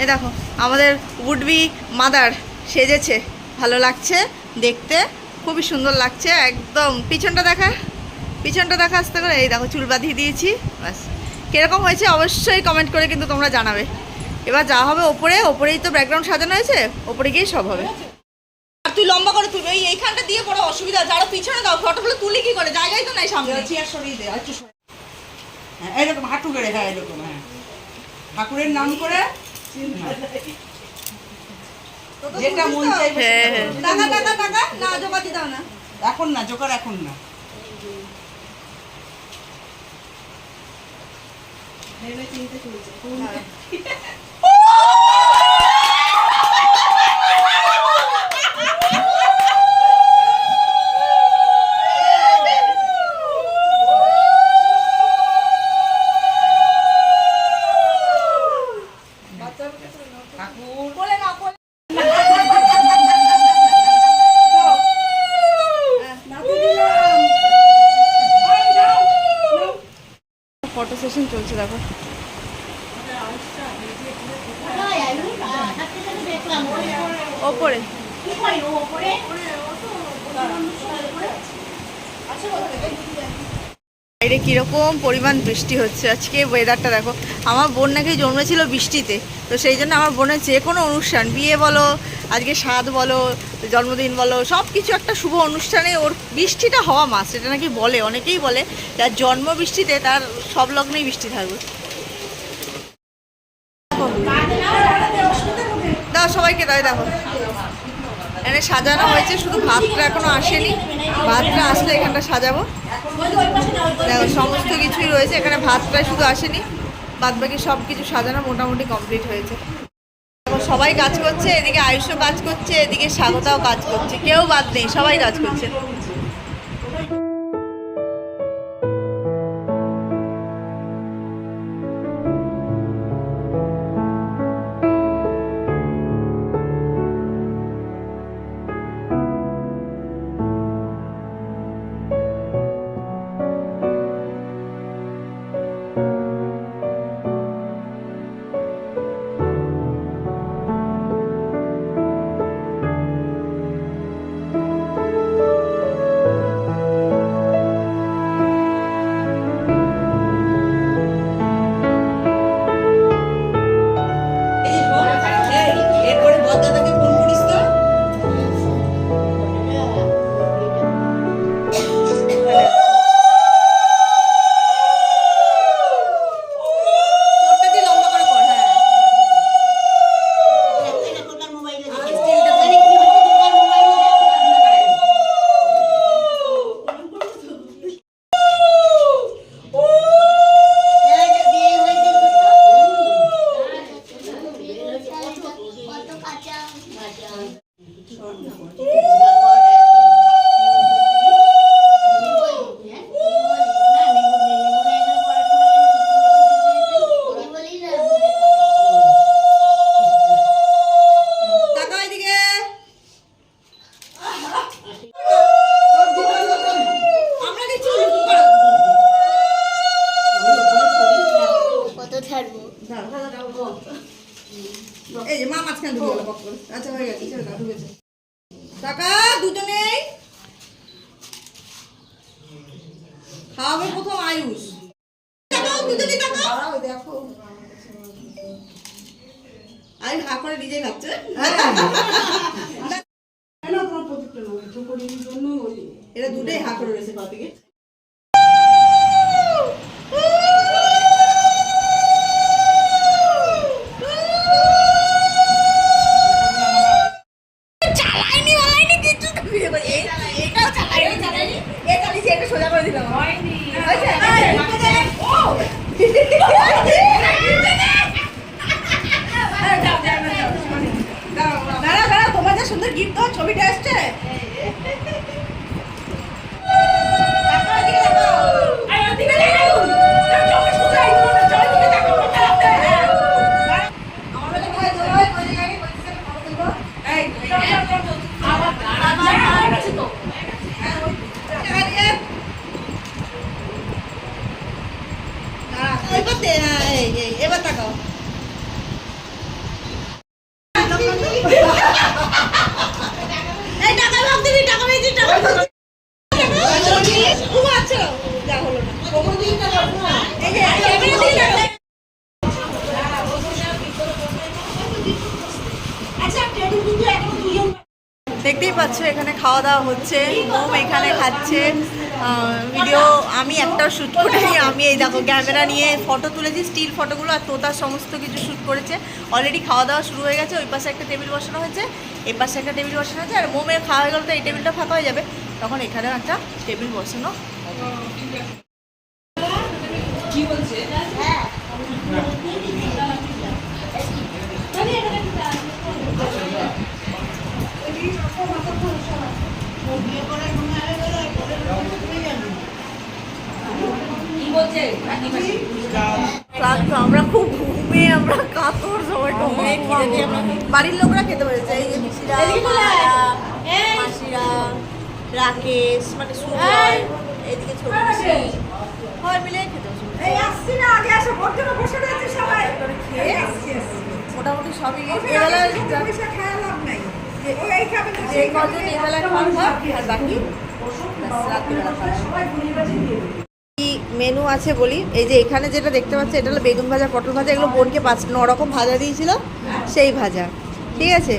এই দেখো আমাদের উডবি মাদার সেজেছে, ভালো লাগছে দেখতে, খুবই সুন্দর লাগছে একদম। পিছনটা দেখা আসতে করে। এই দেখো চুল বাঁধিয়ে দিয়েছি, ব্যাস। কীরকম হয়েছে অবশ্যই কমেন্ট করে কিন্তু তোমরা জানাবে। এবার যা হবে ওপরেই তো ব্যাকগ্রাউন্ড সাজানো হয়েছে, ওপরে গিয়ে সব হবে। আর তুই লম্বা করে তুলবে, এইখানটা দিয়ে বড় অসুবিধা, যারা পিছনে দাও ফটোগুলো তুলি কি করে, জায়গায় তো নাই সামনে। চেয়ার সরিয়ে দে, একটু হ্যাঁ এরকম হাঁটু গেড়ে, হ্যাঁ এরকম, হ্যাঁ ঠাকুরের নাম করে যেটা মন চাইবে। টাকা না জোগাড় দিতে হবে না, এখন না জোগাড়, এখন না। ভেবে চিন্তে চলছে। ফটো সেশন চলছে দেখো। ওপরে বাইরে কিরকম পরিমাণ বৃষ্টি হচ্ছে আজকে, ওয়েদারটা দেখো। আমার বোন নাকি জন্মেছিল বৃষ্টিতে, তো সেই জন্য আমার বোনের যে কোনো অনুষ্ঠান, বিয়ে বলো, আজকে সাধ বলো, জন্মদিন বলো, সব কিছু একটা শুভ অনুষ্ঠানে ওর বৃষ্টিটা হওয়া মাস। এটা নাকি বলে, অনেকেই বলে যার জন্ম বৃষ্টিতে তার সব লগ্নেই বৃষ্টি থাকবে। দাও সবাইকে, দাও দেখো এখানে সাজানো হয়েছে, শুধু ভাতটা এখনো আসেনি, ভাতটা আসলে এখানটা সাজাবো। দেখো সমস্ত কিছুই রয়েছে এখানে, ভাতটাই শুধু আসেনি, বাদ বাকি সব কিছু সাজানো মোটামুটি কমপ্লিট হয়েছে। সবাই কাজ করছে, এদিকে আয়ুষও কাজ করছে, এদিকে স্বাগতাও কাজ করছে, কেউ বাদ নেই, সবাই কাজ করছে। এই যে মা মাঝখানে ঢুকে গেল পক করে। আচ্ছা হয়ে গেছে, ছেড়ে দাও, ঢুকেছে। টাকা দুজনেই খাওয়াবে প্রথম আয়ুষ। দুজনেই টাকা দেখো, আয়ুষ হা করে নিজেই খাচ্ছে। এরা দুটোই হা করে রয়েছে পা থেকে। সুন্দর গিফট, ছবিটা আসছে। পাচ্ছ এখানে খাওয়া দাওয়া হচ্ছে, মোম এখানে খাচ্ছে। ভিডিও আমি একটাও শ্যুট করিনি, আমি এই দেখো ক্যামেরা নিয়ে ফটো তুলেছি, স্টিল ফটোগুলো, আর তোতার সমস্ত কিছু শ্যুট করেছে। অলরেডি খাওয়া দাওয়া শুরু হয়ে গেছে, ওই পাশে একটা টেবিল বসানো হয়েছে, এই পাশে একটা টেবিল বসানো হয়েছে, আর মোমের খাওয়া হয়ে গেলে তো এই টেবিলটা ফাঁকা হয়ে যাবে, তখন এখানেও একটা টেবিল বসানো হবে। কি বলছে? হ্যাঁ আমরা খুব ঘুমিয়ে আমরা কাতর সবাই বাড়ির লোকরা খেতে পেরেছে। এই যে পিসিরা, মাসিরা, রাকেশ, মানে সুজয়, এদিকে ছোট সবাই মিলে খেতে মোটামুটি সবই মেনু আছে বলি। এই যে এখানে যেটা দেখতে পাচ্ছি এটা হলো বেগুন ভাজা, পটল ভাজা, এগুলো বোনকে 5-9 রকম ভাজা দিয়েছিল, সেই ভাজা, ঠিক আছে।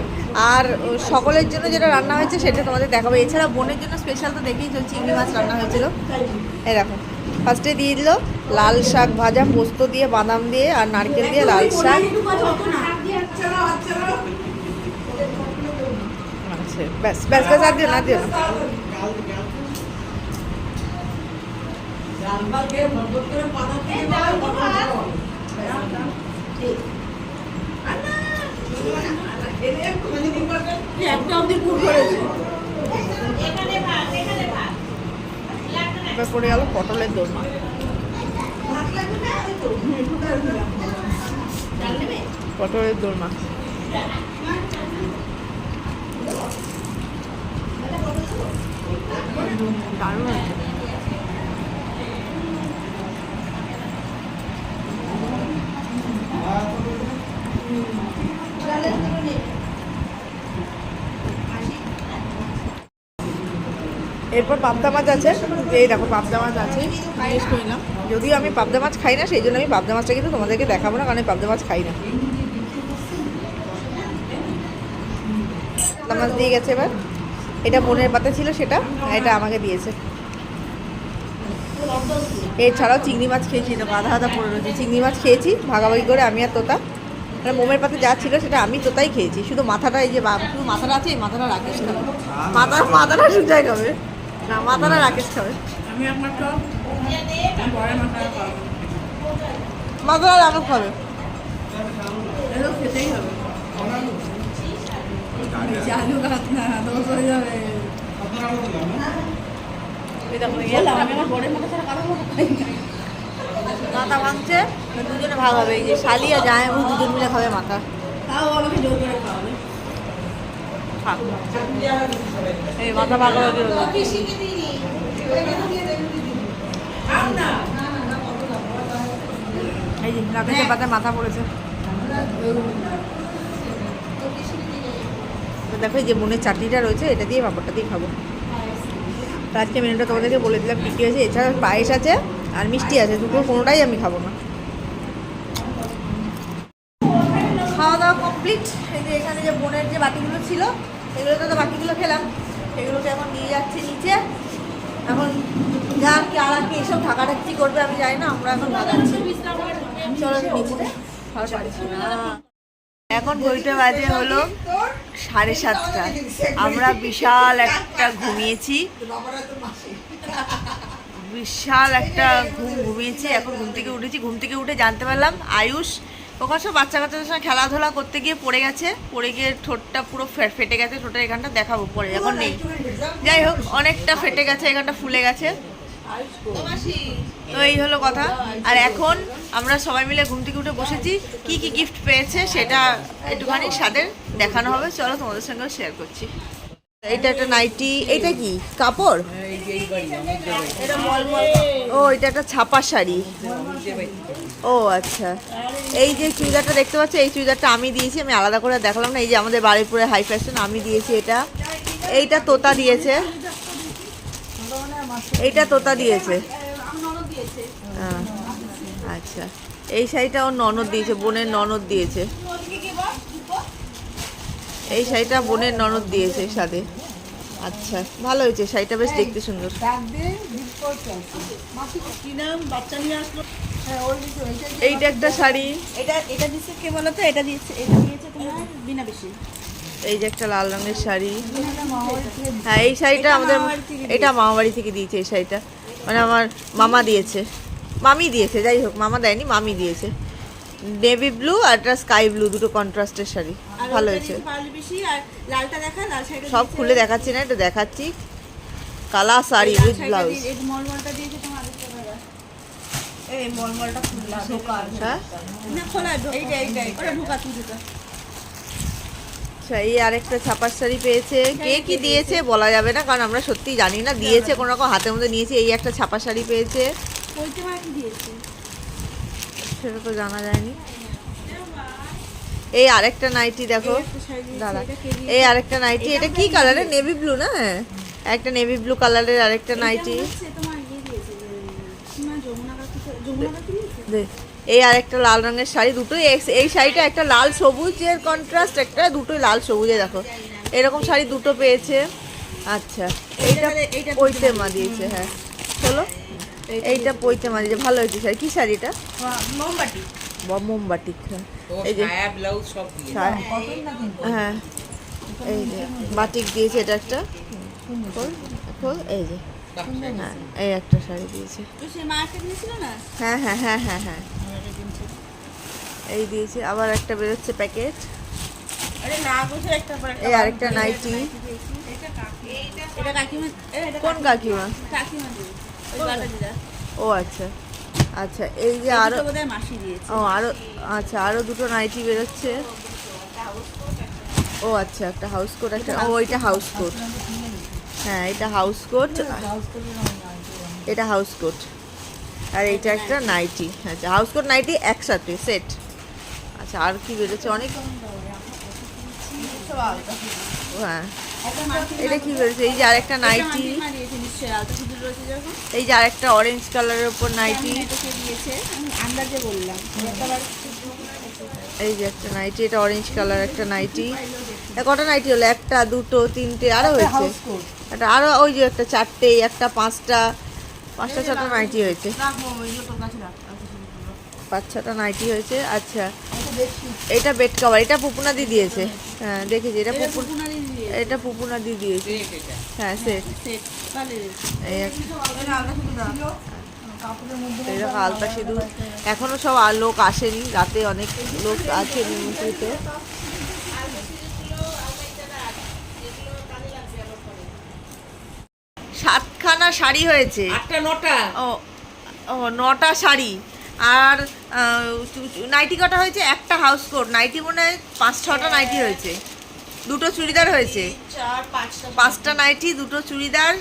আর সকলের জন্য যেটা রান্না হয়েছে সেটা তোমাদের দেখাবো। এছাড়া বোনের জন্য স্পেশাল তো দেখেই চল, চিংড়ি মাছ রান্না হয়েছিল। এই দেখো ফার্স্টে দিয়ে দিল লাল শাক ভাজা, পোস্ত দিয়ে, বাদাম দিয়ে আর নারকেল দিয়ে লাল শাক। আচ্ছা ব্যাস ব্যাস ব্যাস, আর দিও না, দিও না। এবার পড়ে গেল পটলের দোরমা। পটলের দোরমা দারুণ আছে। এরপর পাবদা মাছ আছে, এই দেখো পাবদা মাছ আছে, জিজ্ঞেস করিলাম। যদিও আমি পাবদা মাছ খাই না, সেই জন্য আমি পাবদা মাছটা কিন্তু তোমাদেরকে দেখাবো না, কারণ আমি পাবদা মাছ খাই না। পাবদা মাছ দিয়ে গেছে। এবার এটা বোনের পাতে ছিল, সেটা এটা আমাকে দিয়েছে। এছাড়াও চিংড়ি মাছ খেয়েছি, এটা বাঁধা বাঁধা পড়ে রয়েছে। চিংড়ি মাছ খেয়েছি ভাগাভাগি করে আমি আর তোতা, মানে মোমের পাতে যা ছিল সেটা আমি তোতাই খেয়েছি। শুধু মাথাটা, এই যে শুধু মাথাটা আছে, এই মাথাটা রাকেশ খাবে, মাথাটা সুজাই খাবে না, মাথাটা রাকেশ খাবে। আমি একমাত্র মাথাটা রাকেশ খাবে, খেতেই হবে। মাথা ভাঙছে, দুজনে ভাগ হবে। এই যে শালি আর জামাইবাবু দুজন মিলে খাবে মাথা। এই মাথা ভাগ হবে, এই যে রাকেশের পাতে মাথা পড়েছে। তো দেখো এই যে বোনের চাটনিটা রয়েছে, এটা দিয়ে পাঁপড়টা দিয়ে খাবো। তো আজকে মেনুটা তোমাদেরকে বলে দিলাম কী কী হয়েছে। এছাড়া পায়েস আছে আর মিষ্টি আছে, দুপুর কোনোটাই আমি খাবো না। খাওয়া দাওয়া কমপ্লিট। এই যে এখানে যে বোনের যে বাটিগুলো ছিল, এগুলোতে তো বাকিগুলো খেলাম, এগুলোকে এখন নিয়ে যাচ্ছি নিচে। এখন যা কি আর কি এসব ঢাকাঢাকি করবে আমি জানি না, আমরা এখন ভাগাচ্ছি। চলো নিচে, এখন ঘড়িতে বাজে হলো 7:30। আমরা বিশাল একটা ঘুমিয়েছি, বিশাল একটা ঘুমিয়েছি। এখন ঘুম থেকে উঠেছি, ঘুম থেকে উঠে জানতে পারলাম আয়ুষ ওখানে সব বাচ্চা কাচ্চাদের সঙ্গে খেলাধুলা করতে গিয়ে পড়ে গেছে, পড়ে গিয়ে ঠোঁটটা পুরো ফেটে গেছে। ঠোঁটের এখানটা দেখাবো পরে, এখন নেই। যাই হোক অনেকটা ফেটে গেছে, এখানটা ফুলে গেছে। তো এই হলো কথা। আর এখন আমরা সবাই মিলে ঘুম থেকে উঠে বসেছি, কি কি গিফট পেয়েছে সেটা একটুখানি সাদের দেখানো হবে। চলো তোমাদের সঙ্গেও শেয়ার করছি। এটা একটা নাইটি, এটা কি কাপড়? ও এটা একটা ছাপা শাড়ি। ও আচ্ছা, এই যে চুড়িদারটা দেখতে পাচ্ছ, এই চুড়িদারটা আমি দিয়েছি, আমি আলাদা করে দেখালাম না। এই যে আমাদের বাড়িপুরে হাই ফ্যাশন, আমি দিয়েছি এটা। এইটা তোতা দিয়েছে, এইটা তোতা দিয়েছে। আচ্ছা, এই শাড়িটা ওর ননদ দিয়েছে, বোনের ননদ দিয়েছে। এই শাড়িটা বোনের ননদ দিয়েছে সাথে। আচ্ছা, ভালো হয়েছে শাড়িটা, বেশ দেখতে সুন্দর। এইটা একটা শাড়ি, এটা দিচ্ছে কে বলো তো? এটা দিয়েছে তোমার বিনা বেশি। এই যে একটা লাল রঙের শাড়ি। হ্যাঁ, এই শাড়িটা আমাদের, এটা মামাবাড়ি থেকে দিয়েছে। এই শাড়িটা মানে আমার মামা দিয়েছে, মামি দিয়েছে, যাই হোক মামা দেয়নি, মামি দিয়েছে। নেভি ব্লু আর একটা স্কাই ব্লু, দুটো কন্ট্রাস্টের শাড়ি, ভালো হয়েছে। লালটা দেখা, লাল শাড়িটা সব খুলে দেখাচ্ছি না, এটা দেখাচ্ছি। কালা শাড়ি উইথ ব্লাউজ। এই মলমলটা দিয়েছে তোমার আরেকটা দাদা। এই মলমলটা খুললা ঢোকা। হ্যাঁ, না খোলা, এইটাই ওটা ঢোকা, তুই ঢোকা। আচ্ছা, এই আরেকটা ছাপার শাড়ি পেয়েছে। কে কি দিয়েছে বলা যাবে না, কারণ আমরা সত্যি জানি না। দিয়েছে কোনো রকম হাতের মধ্যে নিয়েছে। এই একটা ছাপা শাড়ি পেয়েছে, কইতে মার কি দিয়েছে সেটা তো জানা যায়নি। এই আরেকটা নাইটি দেখো দাদা, এই আরেকটা নাইটি। এটা কি কালারের? নেভি ব্লু না? হ্যাঁ, একটা নেভি ব্লু কালারের আরেকটা নাইটি। তোমার ইয়ে দিয়েছে সীমা যমুনা কাকি দিয়েছে। এই আরেকটা লাল রঙের শাড়ি, দুটোই এই শাড়িটা একটা লাল সবুজের কন্ট্রাস্ট, একটা দুটোই লাল সবুজে দেখো, এরকম শাড়ি দুটো পেয়েছে। আচ্ছা, এইটা পৈতে মা দিয়েছে। হ্যাঁ চলো, এইটা পৈতে মা দিয়েছে, ভালো হয়েছে শাড়ি। কি শাড়িটা? মোমবাতি। মোমবাটি। এই যে ব্লাউজ সব দিয়ে হ্যাঁ, এই যে বাটিক দিয়েছে, এটা একটা এই যে, হ্যাঁ এই একটা শাড়ি দিয়েছে। তো সে মার্কেট নিয়েছিল না? হ্যাঁ হ্যাঁ হ্যাঁ হ্যাঁ হ্যাঁ, এই দিয়েছে। আবার একটা বেরোচ্ছে প্যাকেট। আরে না বুঝে একটা পর একটা। এই আরেকটা নাইটি। এটা কাকিমা, এটা কোন কাকিমা? কাকিমা দিয়েছে ওই বাটা দিদা। ও আচ্ছা আচ্ছা, এই যে আরো, বোধহয় মাসি দিয়েছে। ও আরো, আচ্ছা আরো দুটো নাইটি বেরোচ্ছে। ও আচ্ছা, একটা হাউস কোট, একটা, ও এটা হাউস কোট। হ্যাঁ, এটা হাউস কোট, এটা হাউস কোট, আর এইটা একটা নাইটি। আচ্ছা, হাউস কোট নাইটি একসাথে সেট। আচ্ছা, আর কি বেরোচ্ছে? অনেক। হ্যাঁ, এটা কি বেরোচ্ছে? এই যে আরেকটা নাইটি, এই যে আরেকটা অরেঞ্জ কালারের উপর নাইটি। আন্দাজে বললাম। এই যে একটা নাইটি, এটা অরেঞ্জ কালার একটা নাইটি। কটা নাইটি হলো? একটা, দুটো, তিনটে, আরো হয়েছে একটা, আরো ওই যে একটা চারটে, একটা পাঁচটা, পাঁচটা ছটা নাইটি হয়েছে, 5-6টা নাইটি হয়েছে। আচ্ছা, এটা বেড কভার, এটা পুপুনাদি দিয়েছে। হ্যাঁ দেখেছি, এটা পুপুনাদি দিয়েছে। হ্যাঁ সেট, এই এরকম আলতা সিঁদুর। এখনো সব লোক আসেনি, রাতে অনেক লোক আছে নিমন্ত্রিত। সাতখানা শাড়ি হয়েছে। 8টা 9টা। ও ও 9টা শাড়ি। আর নাইটি কটা হয়েছে? একটা হাউস কোট নাইটি, মনে হয় 5-6টা নাইটি হয়েছে। দুটো চুড়িদার হয়েছে, 5টা নাইটি, দুটো চুড়িদার,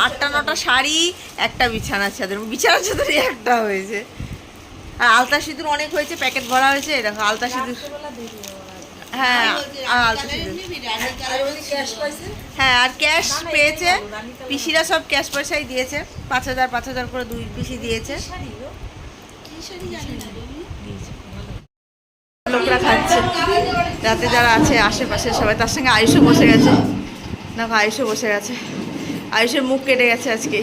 8টা-9টা শাড়ি, একটা বিছানার চাদর। বিছানার চাদরই একটা হয়েছে। আর আলতা সিঁদুর অনেক হয়েছে, প্যাকেট ভরা হয়েছে। এরকম আলতা সিঁদুর। হ্যাঁ, আর আলতা সিঁদুর। হ্যাঁ, আর ক্যাশ পেয়েছে পিসিরা, সব ক্যাশ পয়সাই দিয়েছে। 5,000 করে 2 পিসি দিয়েছে। লোকরা খাচ্ছে রাতে, যারা আছে আশেপাশে সবাই। তার সঙ্গে আয়ুষও বসে গেছে। দেখো আয়ুষও বসে গেছে। আয়ুষের মুখ কেটে গেছে আজকে,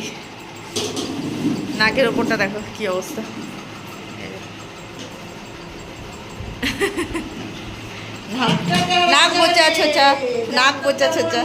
নাকের ওপরটা দেখো কি অবস্থা। নাক বোচা ছোচা, নাক বোচা ছোচা।